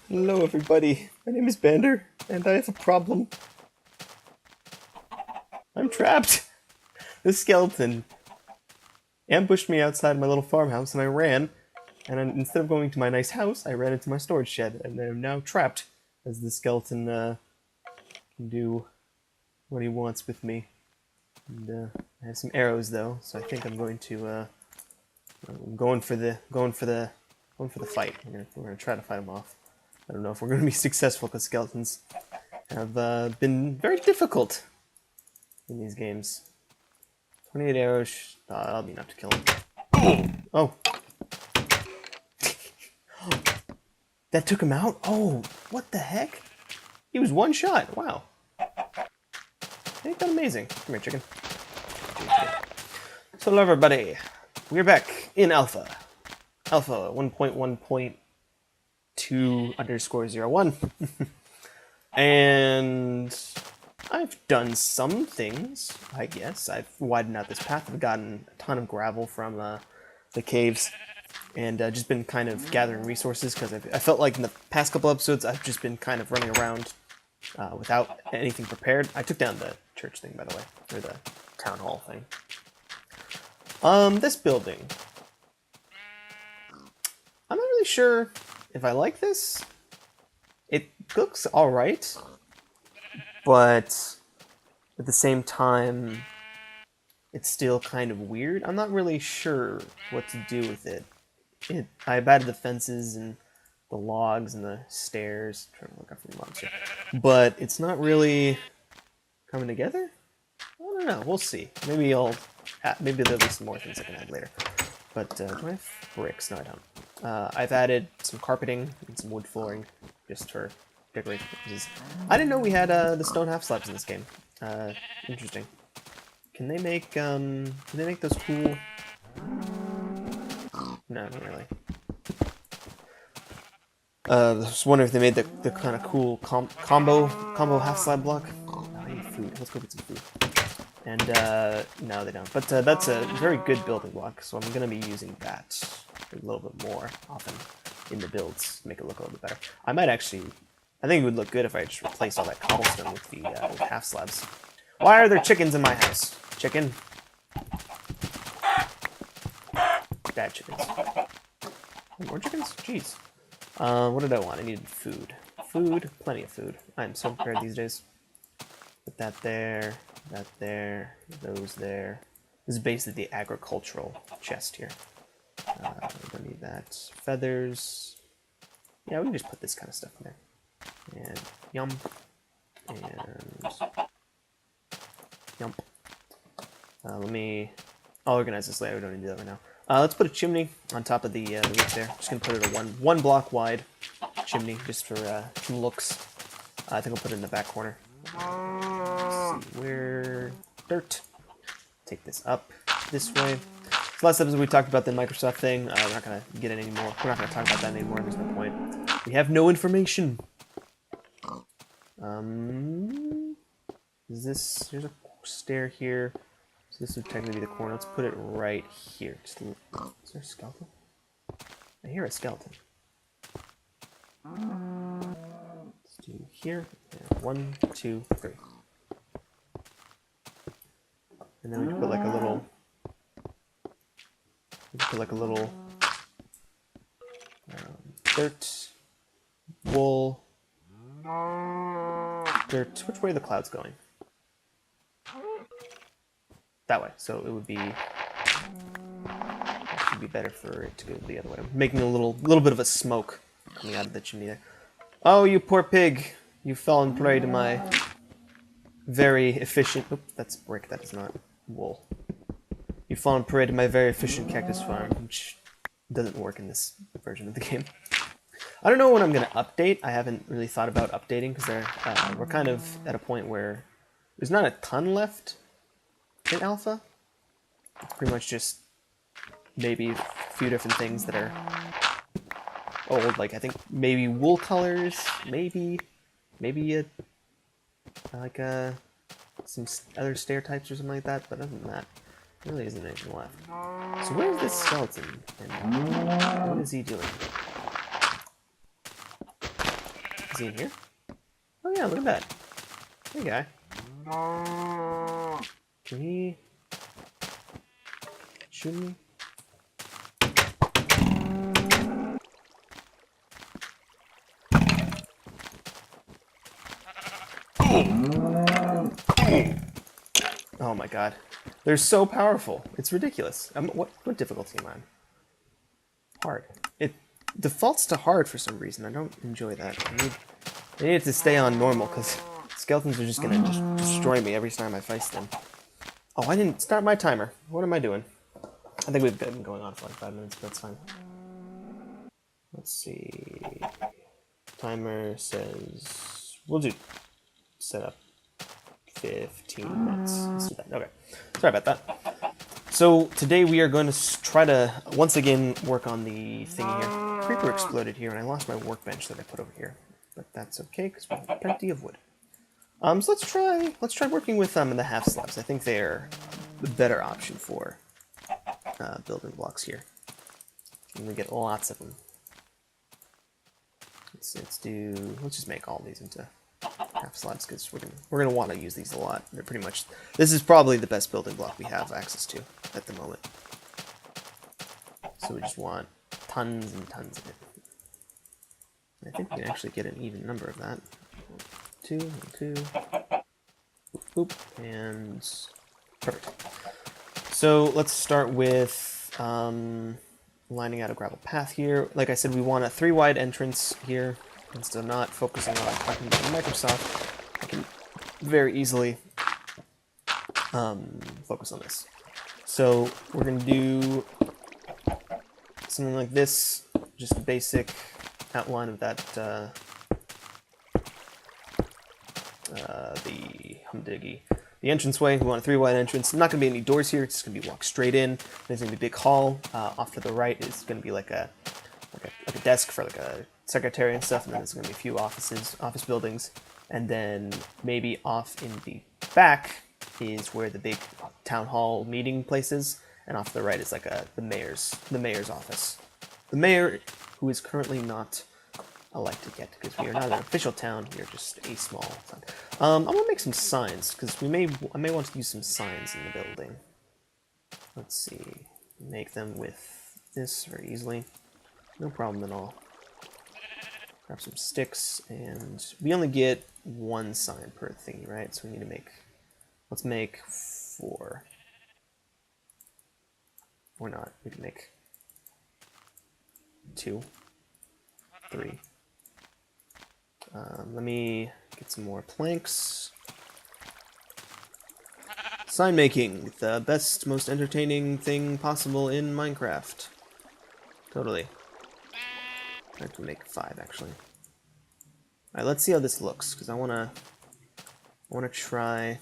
Hello everybody, my name is Bander, and I have a problem. I'm trapped! This skeleton ambushed me outside my little farmhouse and I ran, and instead of going to my nice house, I ran into my storage shed, and I'm now trapped, as the skeleton can do what he wants with me. And I have some arrows though, so I think I'm going to I'm going for the fight. We're gonna try to fight him off. I don't know if we're going to be successful because skeletons have been very difficult in these games. 28 arrows. That'll be enough to kill him. Oh. That took him out? Oh, what the heck? He was one shot. Wow. Ain't that amazing? Come here, chicken. So hello everybody. We're back in Alpha. Alpha 1.1.2_01. And I've done some things, I guess. I've widened out this path. I've gotten a ton of gravel from the caves. And just been kind of gathering resources because I felt like in the past couple episodes I've just been kind of running around without anything prepared. I took down the church thing, by the way, or the town hall thing. This building. I'm not really sure if I like this. It looks alright, but at the same time, it's still kind of weird. I'm not really sure what to do with it. I've added the fences and the logs and the stairs. I'm trying to look up for the logs here. But it's not really coming together? I don't know. We'll see. Maybe maybe there'll be some more things I can add later. But do I have bricks? No, I don't. I've added some carpeting and some wood flooring just for decorating purposes. I didn't know we had the stone half slabs in this game. Interesting. Can they make those cool? No, not really. I was wondering if they made the kind of cool combo half slab block. Oh, I need food. Let's go get some food. And no, they don't. But that's a very good building block, so I'm going to be using that a little bit more often in the builds to make it look a little bit better. I might actually, I think it would look good if I just replaced all that cobblestone with the half slabs. Why are there chickens in my house? Chicken. Bad chickens. More chickens? Jeez. What did I want? I needed food. Food, plenty of food. I'm so prepared these days. Put that there, those there. This is basically the agricultural chest here. Don't need that. Feathers. Yeah, we can just put this kind of stuff in there. And yum. And yum. I'll organize this later. We don't need to do that right now. Let's put a chimney on top of the roof there. Just gonna put it a one block wide chimney just for looks. I think I'll put it in the back corner. Let's see where dirt. Take this up this way. So last episode we talked about the Microsoft thing. We're not gonna get it anymore. We're not gonna talk about that anymore. There's no point. We have no information. Is this? There's a stair here. So this would technically be the corner. Let's put it right here. Is there a skeleton? I hear a skeleton. Let's do here. And 1, 2, 3. And then we can put like a little. Dirt, wool, dirt. Which way are the clouds going? That way. So it would be. It should be better for it to go the other way. I'm making a little bit of a smoke coming out of the chimney there. Oh, you poor pig! You've fallen prey to my very efficient. Oops, that's brick. That is not wool. You've fallen prey to my very efficient cactus farm, which doesn't work in this version of the game. I don't know when I'm going to update. I haven't really thought about updating because we're kind of at a point where there's not a ton left in Alpha. Pretty much just maybe a few different things that are old. Like I think maybe wool colors, maybe some other stair types or something like that. But other than that, there really isn't anything left. So where's this skeleton? And what is he doing? Is he in here? Oh yeah, look at that. Hey guy. Can he shoot me? Oh my god. They're so powerful. It's ridiculous. What difficulty am I on? Hard. It defaults to hard for some reason. I don't enjoy that. I need it to stay on normal, because skeletons are just going to just destroy me every time I face them. Oh, I didn't start my timer. What am I doing? I think we've been going on for like 5 minutes, but that's fine. Let's see. Timer says... We'll do setup 15 minutes. Let's do that. Okay. Sorry about that. So today we are going to try to once again work on the thing here. Creeper exploded here, and I lost my workbench that I put over here, but that's okay because we have plenty of wood. So let's try working with them in the half slabs. I think they're the better option for building blocks here, and we get lots of them. Let's just make all these into half slabs because we're gonna want to use these a lot. They're pretty much, this is probably the best building block we have access to at the moment. So we just want tons and tons of it. I think we can actually get an even number of that. 2 and 2. Boop, boop, and perfect. So let's start with lining out a gravel path here. Like I said, we want a 3-wide entrance here. Instead of not focusing on talking about Microsoft, I can very easily focus on this. So we're going to do something like this, just a basic outline of that, the humdigy. The entranceway, we want a 3-wide entrance. Not going to be any doors here, it's just going to be walk straight in. There's going to be a big hall. Off to the right is going to be like a desk for like a secretary and stuff, and then there's going to be a few office buildings, and then maybe off in the back is where the big town hall meeting place is, and off to the right is like the mayor's office. The mayor, who is currently not elected yet, because we are not an official town, we are just a small town. I'm gonna make some signs because I may want to use some signs in the building. Let's see, make them with this very easily, no problem at all. Grab some sticks, and we only get 1 sign per thingy, right? So we need to make, let's make 4. Or not, we can make 2, 3. Let me get some more planks. Sign making, the best, most entertaining thing possible in Minecraft. Totally. I can make 5 actually. Alright, let's see how this looks, because I wanna try.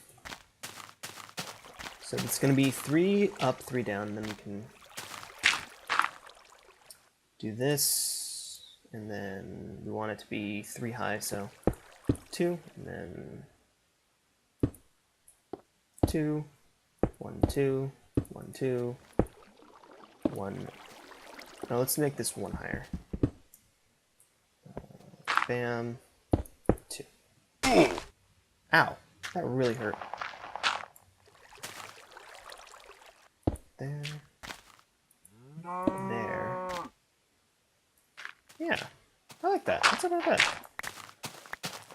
So it's gonna be 3 up, 3 down, and then we can do this, and then we want it to be 3 high, so 2, and then 2, 1, 2, 1, 2, 1. Now let's make this 1 higher. Bam. 2. Ow. That really hurt. There. There. Yeah. I like that. That's about that.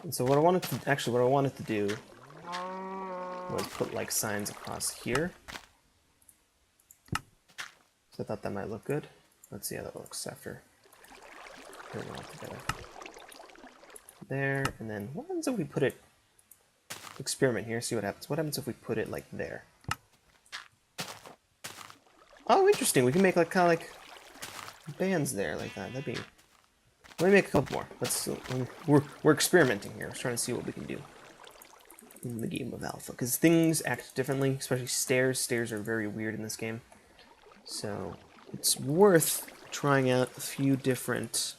And so what I wanted to do was put like signs across here. So I thought that might look good. Let's see how that looks after putting it all together. There, and then what happens if we put it, experiment here, see what happens. What happens if we put it like there? Oh, interesting. We can make like kind of like bands there like that. That'd be. Let me make a couple more. We're experimenting here. We're trying to see what we can do in the game of alpha, because things act differently, especially stairs. Stairs are very weird in this game, so it's worth trying out a few different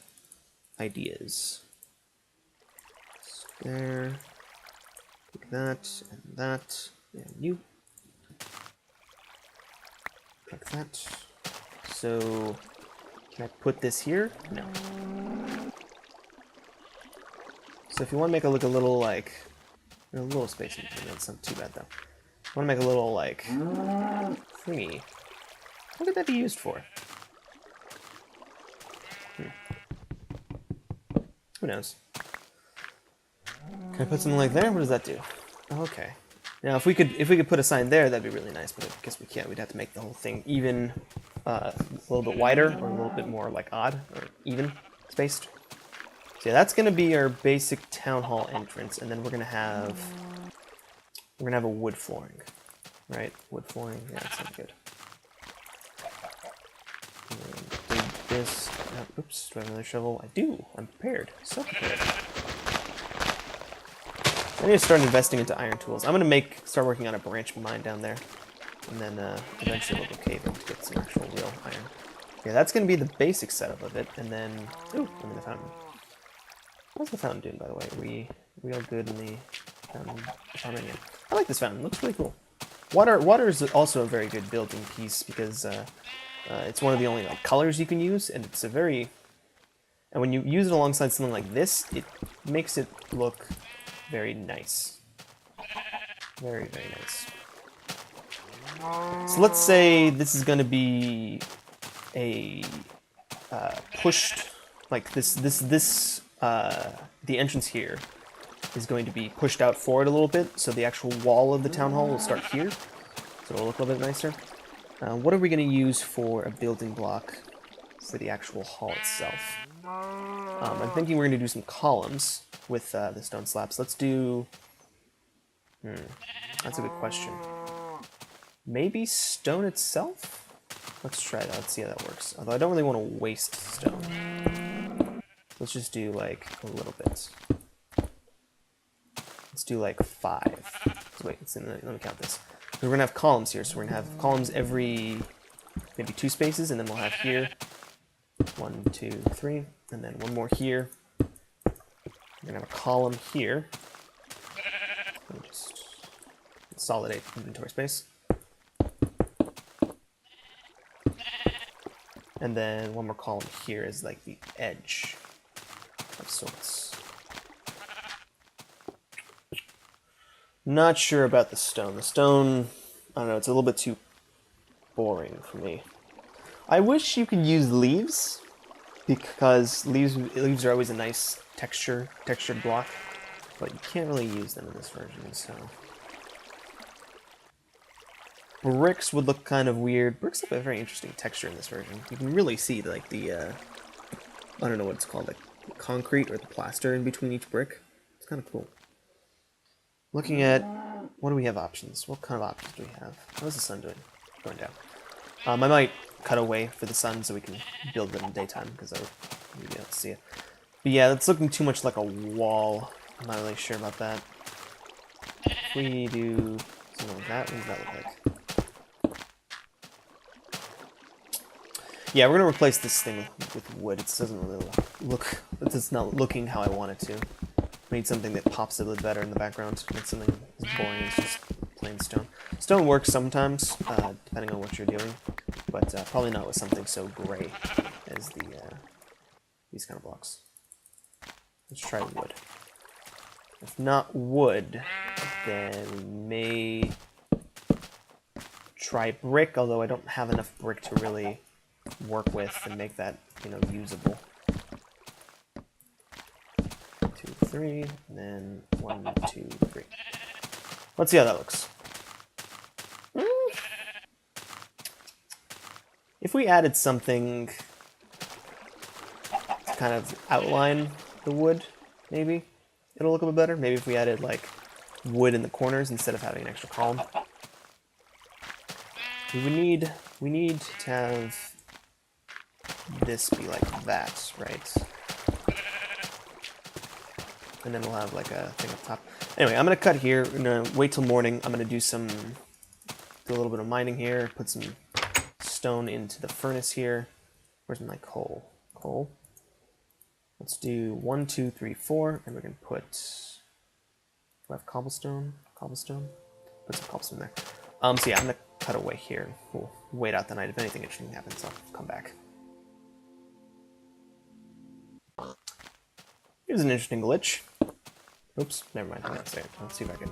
ideas. There, like that, and you, like that. So, can I put this here? No. So if you want to make it look a little like a little space in between, that's not too bad though. I want to make a little like thingy. What could that be used for? Who knows? Can I put something like there? What does that do? Oh, okay. Now, if we could put a sign there, that'd be really nice. But I guess we can't. We'd have to make the whole thing even, a little bit wider, or a little bit more like odd or even spaced. So yeah, that's gonna be our basic town hall entrance, and then we're gonna have a wood flooring, right? Wood flooring. Yeah, that sounds good. Dig this. Oops. Do I have another shovel? I do. I'm prepared. So prepared. I need to start investing into iron tools. I'm gonna start working on a branch mine down there, and then eventually we'll go cave in to get some actual real iron. Yeah, that's gonna be the basic setup of it, and then ooh, I'm in the fountain. What's the fountain doing, by the way? We all good in the fountain department? Yeah. I like this fountain. It looks really cool. Water is also a very good building piece because it's one of the only like colors you can use, and it's a very and when you use it alongside something like this, it makes it look very nice. Very, very nice. So let's say this is going to be a pushed, like the entrance here is going to be pushed out forward a little bit, so the actual wall of the town hall will start here, so it'll look a little bit nicer. What are we going to use for a building block for the actual hall itself? I'm thinking we're going to do some columns with the stone slabs. Let's do... that's a good question. Maybe stone itself? Let's try that. Let's see how that works. Although I don't really want to waste stone. Let's just do like a little bit. Let's do like 5. Wait, let me count this. We're going to have columns here, so we're going to have columns every maybe 2 spaces, and then we'll have here 1, 2, 3, and then one more here. We're going to have a column here. Let me just consolidate inventory space. And then one more column here is like the edge of sorts. Not sure about the stone. The stone, I don't know, it's a little bit too boring for me. I wish you could use leaves, because leaves are always a nice textured block, but you can't really use them in this version, so... Bricks would look kind of weird. Bricks have a very interesting texture in this version. You can really see, like, the, I don't know what it's called, like, the concrete or the plaster in between each brick. It's kind of cool. Looking at, what do we have options? What kind of options do we have? How's the sun doing? Going down. I might cut away for the sun so we can build it in the daytime, because I would be able to see it. But yeah, it's looking too much like a wall. I'm not really sure about that. If we do something like that, what does that look like? Yeah, we're going to replace this thing with wood. It doesn't really look... It's not looking how I want it to. We need something that pops a little better in the background. Not something as boring as just plain stone. Stone works sometimes, depending on what you're doing, but probably not with something so gray as these kind of blocks. Let's try wood. If not wood, then we may try brick, although I don't have enough brick to really work with and make that, usable. 2, 3, and then 1, 2, 3. Let's see how that looks. If we added something to kind of outline the wood, maybe it'll look a bit better. Maybe if we added like wood in the corners instead of having an extra column. We need to have this be like that, right? And then we'll have like a thing up top. Anyway, I'm gonna cut here. I'm gonna wait till morning. I'm gonna do a little bit of mining here. Put some stone into the furnace here. Where's my coal? Coal. Let's do 1, 2, 3, 4, and we're gonna put. Do I have cobblestone? Cobblestone. Put some cobblestone there. So yeah, I'm gonna cut away here. We'll wait out the night. If anything interesting happens, I'll come back. Here's an interesting glitch. Oops, never mind. Hang on a second. Let's see if I can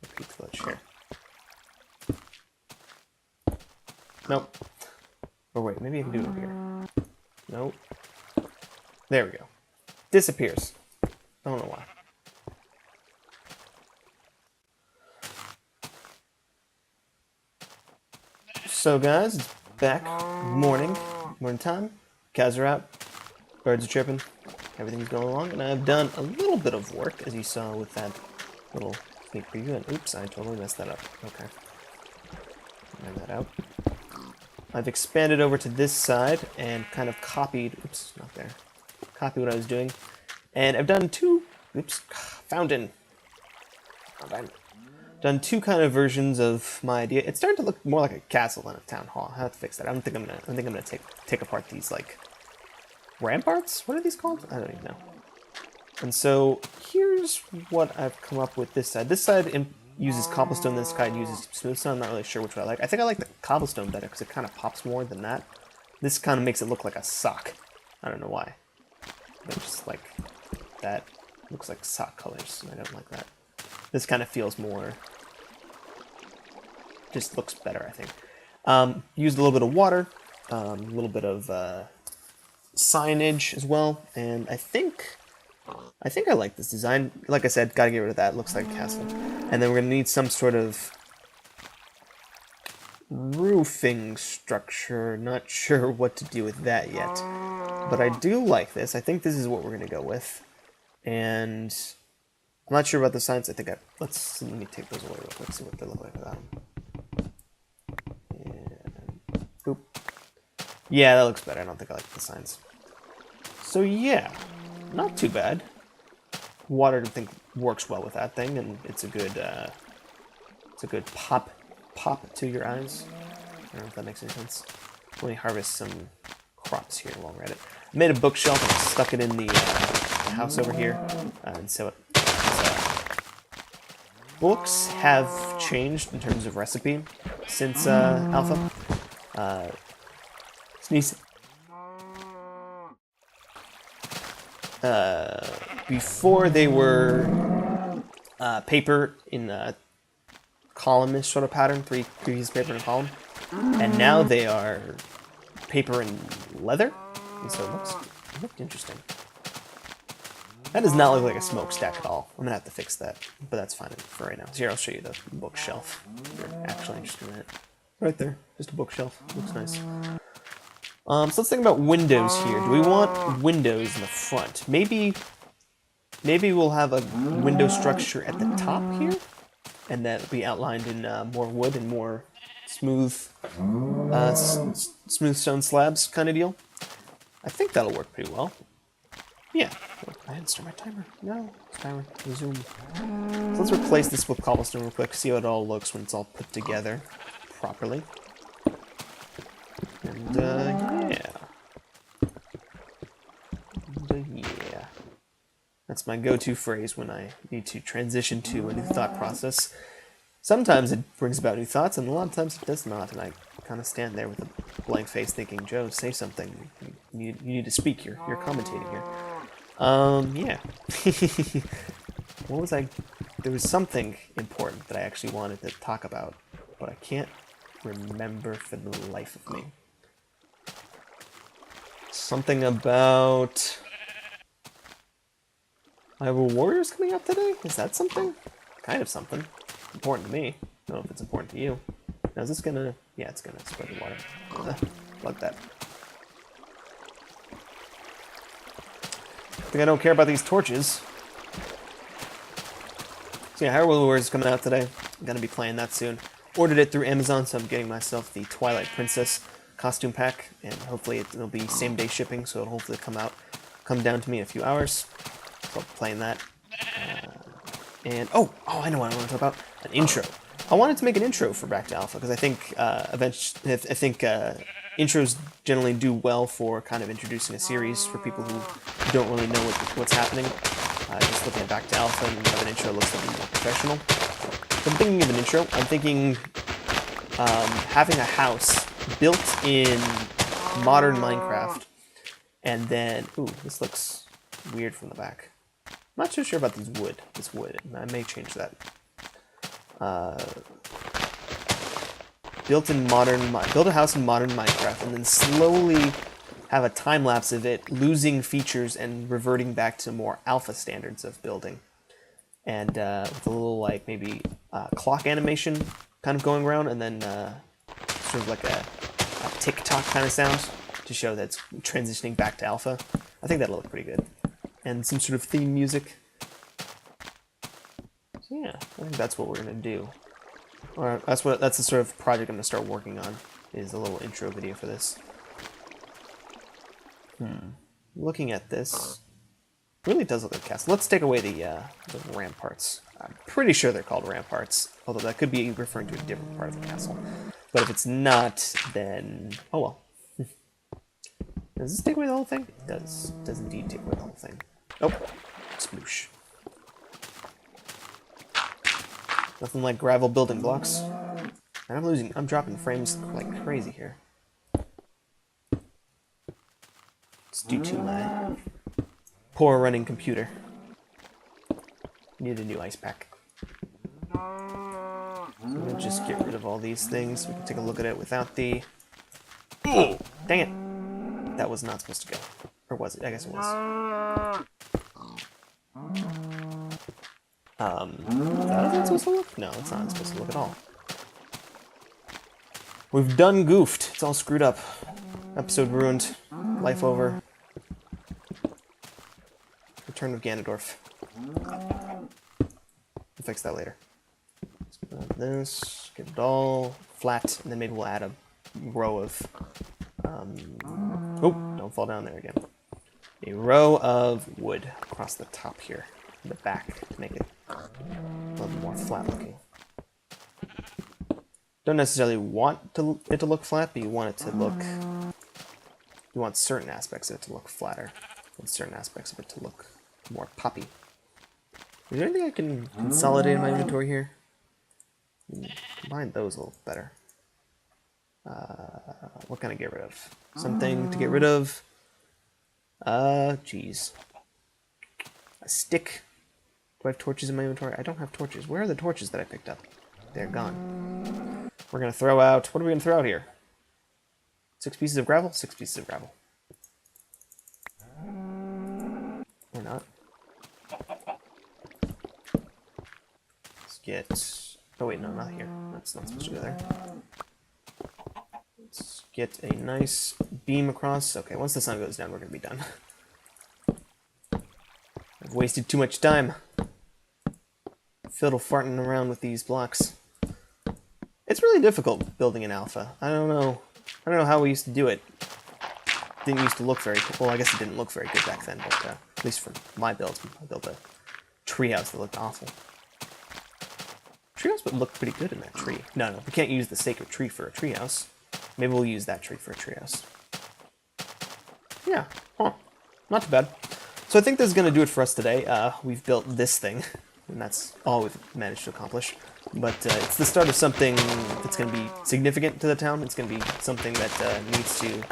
repeat the glitch here. Nope. Or wait, maybe I can do it over here. Nope. There we go. Disappears. I don't know why. So guys, it's back. Morning time. Cows are out. Birds are chirping. Everything's going along, and I've done a little bit of work, as you saw with that little sneak preview. And oops, I totally messed that up. Okay. Find that out. I've expanded over to this side and kind of copied, oops, not there, copied what I was doing. And I've done two, oops, fountain. Done two kind of versions of my idea. It's starting to look more like a castle than a town hall. I have to fix that. I don't think I'm gonna take apart these, like, ramparts? What are these called? I don't even know. And so here's what I've come up with this side. This side uses cobblestone, this side uses smooth stone. I'm not really sure which one I like. I think I like the cobblestone better because it kind of pops more than that. This kind of makes it look like a sock. I don't know why. But just like that looks like sock colors, and I don't like that. This kind of feels more, just looks better, I think. Used a little bit of water, a little bit of signage as well, and I think I like this design. Like I said, gotta get rid of that. It looks like a castle. And then we're gonna need some sort of roofing structure. Not sure what to do with that yet, but I do like this. I think this is what we're gonna go with, and I'm not sure about the signs. I think let me take those away real quick. See what they look like without them. And boop. Yeah, that looks better. I don't think I like the signs. So yeah, not too bad. Water, I think, works well with that thing, and it's a good pop to your eyes. I don't know if that makes any sense. Let me harvest some crops here while we're at it. I made a bookshelf and I stuck it in the house over here, and so books have changed in terms of recipe since alpha. Sneeze. Before they were paper in a column-ish sort of pattern, 3 pieces of paper in a column, and now they are paper and leather, and so it looked interesting. That does not look like a smokestack at all. I'm gonna have to fix that, but that's fine for right now. So here, I'll show you the bookshelf if you're actually interested in it. Right there, just a bookshelf. Looks nice. So let's think about windows here. Do we want windows in the front? Maybe we'll have a window structure at the top here, and that'll be outlined in more wood and more smooth, smooth stone slabs kind of deal. I think that'll work pretty well. Yeah. I didn't start my timer. No. Timer. Resume. So let's replace this with cobblestone real quick, see how it all looks when it's all put together properly. And, yeah. Yeah. That's my go-to phrase when I need to transition to a new thought process. Sometimes it brings about new thoughts, and a lot of times it does not, and I kind of stand there with a blank face thinking, Joe, say something. You need to speak. You're commentating here. Yeah. What was I... There was something important that I actually wanted to talk about, but I can't remember for the life of me. Something about... Hyrule Warriors coming up today? Is that something? Kind of something. Important to me. I don't know if it's important to you. Now is this gonna... Yeah, it's gonna spread the water. Like that. I think I don't care about these torches. So yeah, Hyrule Warriors is coming out today. I'm gonna be playing that soon. Ordered it through Amazon, so I'm getting myself the Twilight Princess costume pack, and hopefully it'll be same-day shipping, so it'll hopefully come down to me in a few hours. So I'll be playing that. And oh, I know what I want to talk about. An intro. I wanted to make an intro for Back to Alpha because I think intros generally do well for kind of introducing a series for people who don't really know what's happening. Just looking at Back to Alpha and you have an intro looks like more professional. So I'm thinking of an intro. I'm thinking having a house built in modern Minecraft, and then ooh, this looks weird from the back. not too sure about this wood. I may change that. Build a house in modern Minecraft, and then slowly have a time lapse of it losing features and reverting back to more alpha standards of building, and with a little like maybe clock animation kind of going around, and then sort of like a tick-tock kind of sound to show that it's transitioning back to alpha. I think that'll look pretty good, and some sort of theme music. So yeah, I think that's what we're gonna do. Or that's the sort of project I'm gonna start working on, is a little intro video for this. Looking at this, really does look like a castle. Let's take away the ramparts. I'm pretty sure they're called ramparts, although that could be referring to a different part of the castle. But if it's not, then oh well. Does this take away the whole thing? It does. It does indeed take away the whole thing. Oh, sploosh. Nothing like gravel building blocks. And I'm dropping frames like crazy here. It's due to my poor running computer. Need a new ice pack. So I'm gonna just get rid of all these things. We can take a look at it without the... Oh, dang it! That was not supposed to go. Or was it? I guess it was. How is that supposed to look? No, it's not supposed to look at all. We've done goofed. It's all screwed up. Episode ruined. Life over. Return of Ganondorf. We'll fix that later. Let's grab this, get it all flat, and then maybe we'll add a row of... oh, don't fall down there again. A row of wood across the top here, in the back, to make it a little bit more flat looking. Don't necessarily want it to look flat, but you want it to look... You want certain aspects of it to look flatter, and certain aspects of it to look more poppy. Is there anything I can consolidate in my inventory here? Combine those a little better. What can I get rid of? Something to get rid of. Geez. A stick. Do I have torches in my inventory? I don't have torches. Where are the torches that I picked up? They're gone. We're gonna throw out... What are we gonna throw out here? 6 pieces of gravel? 6 pieces of gravel. Or not. Let's get... Oh wait, no, not here. That's not supposed to go there. Let's get a nice beam across. Okay, once the sun goes down, we're gonna be done. I've wasted too much time fiddle farting around with these blocks. It's really difficult building an alpha. I don't know how we used to do it. Didn't used to look very well. I guess it didn't look very good back then, but at least for my builds, I built a treehouse that looked awful. Treehouse would look pretty good in that tree. No, we can't use the sacred tree for a treehouse. Maybe we'll use that tree for a treehouse. Yeah, huh. Not too bad. So I think this is going to do it for us today. We've built this thing, and that's all we've managed to accomplish. But it's the start of something that's going to be significant to the town. It's going to be something that needs to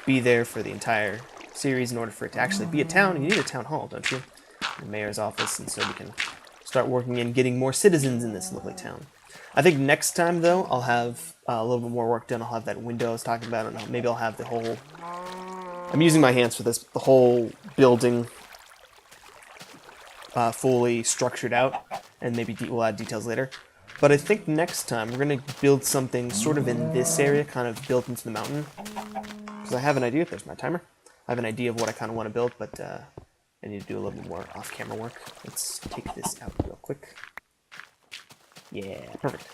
be there for the entire series in order for it to actually be a town. You need a town hall, don't you? The mayor's office, and so we can start working in getting more citizens in this lovely town. I think next time, though, I'll have a little bit more work done. I'll have that window I was talking about, and maybe I'll have the whole... I'm using my hands for this, the whole building fully structured out, and maybe we'll add details later. But I think next time we're going to build something sort of in this area, kind of built into the mountain. Because I have an idea. There's my timer. I have an idea of what I kind of want to build, but I need to do a little bit more off-camera work. Let's take this out real quick. Yeah, perfect.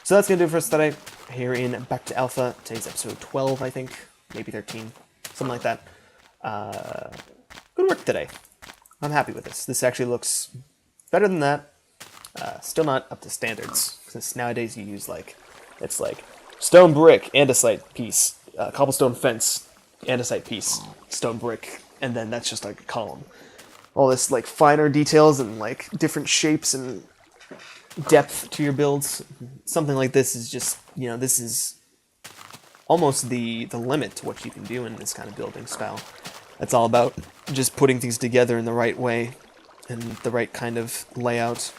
So that's going to do it for us today here in Back to Alpha. Today's episode 12, I think. Maybe 13. Something like that. Good work today. I'm happy with this. This actually looks better than that. Still not up to standards, since nowadays you use it's like stone brick, andesite piece, cobblestone fence, andesite piece, stone brick, and then that's just like a column. All this like finer details and like different shapes and depth to your builds. Something like this is just, this is almost the limit to what you can do in this kind of building style. It's all about just putting things together in the right way and the right kind of layout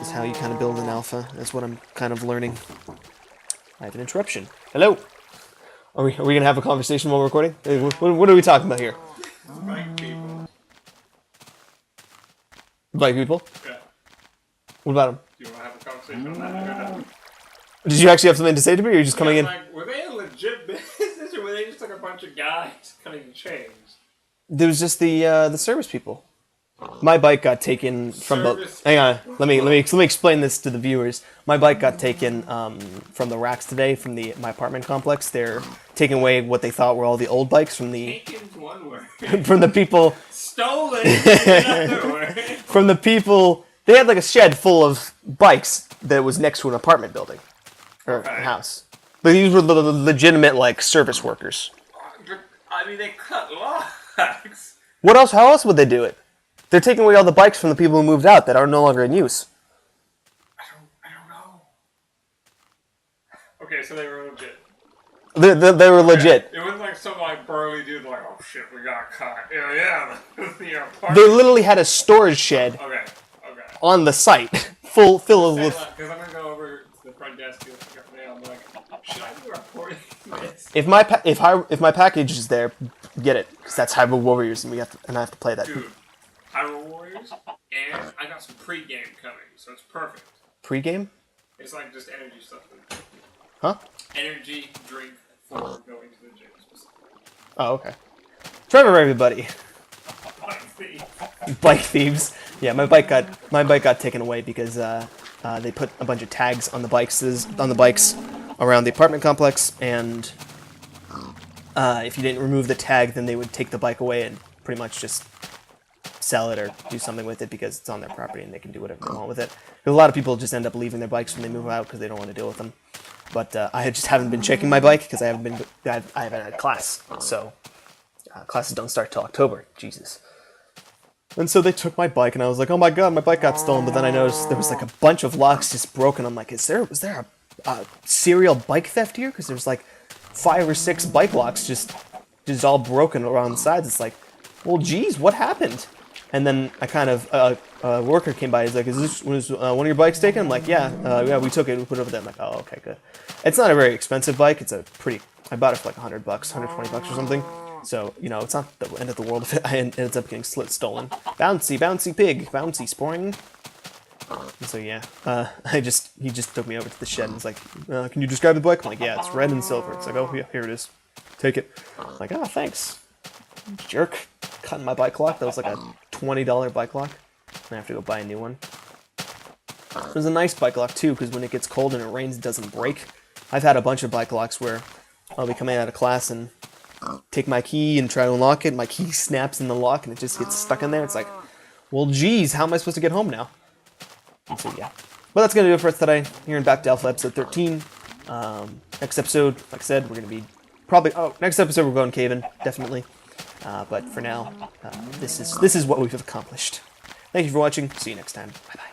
is how you kind of build an alpha. That's what I'm kind of learning. I have an interruption. Hello. Are we gonna have a conversation while we're recording? What are we talking about here? Bike people. Bike people? Yeah. What about them? Do you want to have a conversation on that? Or no? Did you actually have something to say to me, or are you just coming in? Like, were they a legit business, or were they just like a bunch of guys cutting chains? There was just the service people. My bike got taken from the. Service Hang on, let me explain this to the viewers. My bike got taken from the racks today from my apartment complex. They're taking away what they thought were all the old bikes from the Taken's one word. from the people. Stolen is another word. From the people. They had like a shed full of bikes that was next to an apartment building or Okay. house. But these were the legitimate like service workers. I mean, they cut logs. What else? How else would they do it? They're taking away all the bikes from the people who moved out that are no longer in use. I don't know. Okay, so they were legit. They were legit. It wasn't like some like burly dude like, oh shit, we got caught. Yeah. The apartment. They literally had a storage shed Okay. on the site, full of Because I'm gonna go over to the front desk to pick up mail. I'm like, should I be reporting this? if my package is there, get it, because that's Hyrule Warriors, and I have to play that. Dude, Hyrule Warriors, and I got some pre-game coming, so it's perfect. Pre-game? It's like just energy stuff. Huh? Energy drink for going to the gym. Oh, okay. Trevor, everybody. Like, Bike thieves. Yeah, my bike got taken away because they put a bunch of tags on the bikes around the apartment complex, and if you didn't remove the tag, then they would take the bike away and pretty much just sell it or do something with it because it's on their property and they can do whatever they want with it. Because a lot of people just end up leaving their bikes when they move out because they don't want to deal with them. But I just haven't been checking my bike because I haven't had class, so classes don't start till October. Jesus. And so they took my bike, and I was like, "Oh my god, my bike got stolen!" But then I noticed there was like a bunch of locks just broken. I'm like, was there a serial bike theft here? Because there's like 5 or 6 bike locks just all broken around the sides. It's like, well, geez, what happened? And then I kind of a worker came by. He's like, was one of your bikes taken? I'm like, yeah, we took it. We put it over there. I'm like, oh, okay, good. It's not a very expensive bike. It's I bought it for like $100, $120 or something. So, it's not the end of the world if it ends up getting stolen. Bouncy pig, bouncy sporing. And so yeah, he just took me over to the shed and was like, can you describe the bike? I'm like, yeah, it's red and silver. It's like, oh yeah, here it is. Take it. I'm like, oh, thanks. Jerk. Cutting my bike lock. That was like a $20 bike lock. I have to go buy a new one. It was a nice bike lock too, because when it gets cold and it rains, it doesn't break. I've had a bunch of bike locks where I'll be coming out of class and take my key and try to unlock it. My key snaps in the lock and it just gets stuck in there. It's like, well, geez, how am I supposed to get home now? And so, yeah. Well, that's going to do it for us today. Here in Back to Alpha episode 13. Next episode, like I said, we're going to be next episode we're going cave-in, definitely. But for now, this is what we've accomplished. Thank you for watching. See you next time. Bye-bye.